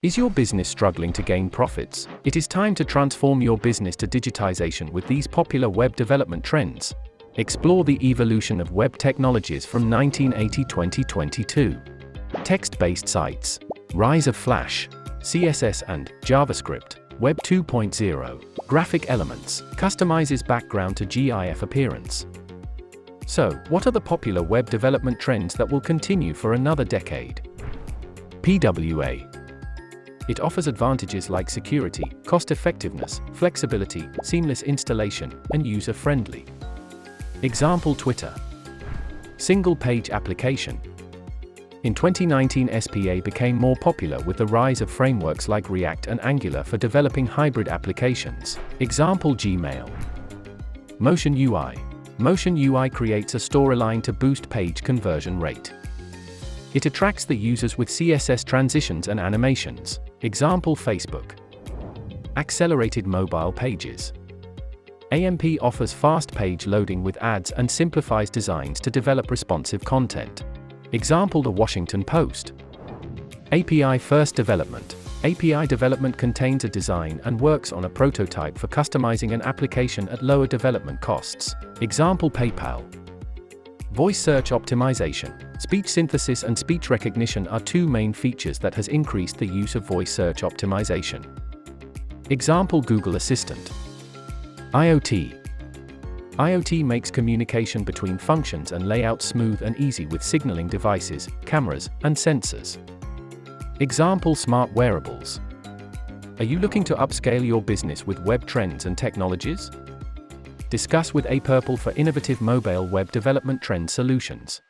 Is your business struggling to gain profits? It is time to transform your business to digitization with these popular web development trends. Explore the evolution of web technologies from 1980-2022. Text-based sites. Rise of Flash, CSS and JavaScript. Web 2.0. Graphic elements. Customizes background to GIF appearance. So, what are the popular web development trends that will continue for another decade? PWA. It offers advantages like security, cost-effectiveness, flexibility, seamless installation, and user-friendly. Example: Twitter. Single-page application. In 2019, SPA became more popular with the rise of frameworks like React and Angular for developing hybrid applications. Example: Gmail. Motion UI. Motion UI creates a storyline to boost page conversion rate. It attracts the users with CSS transitions and animations. Example: Facebook. Accelerated mobile pages. AMP offers fast page loading with ads and simplifies designs to develop responsive content. Example: The Washington Post. API-first development. API development contains a design and works on a prototype for customizing an application at lower development costs. Example: PayPal. Voice search optimization. Speech synthesis and speech recognition are two main features that has increased the use of voice search optimization. Example: Google Assistant. IoT. IoT makes communication between functions and layouts smooth and easy with signaling devices, cameras, and sensors. Example: Smart wearables. Are you looking to upscale your business with web trends and technologies? Discuss with A Purple for innovative mobile web development trend solutions.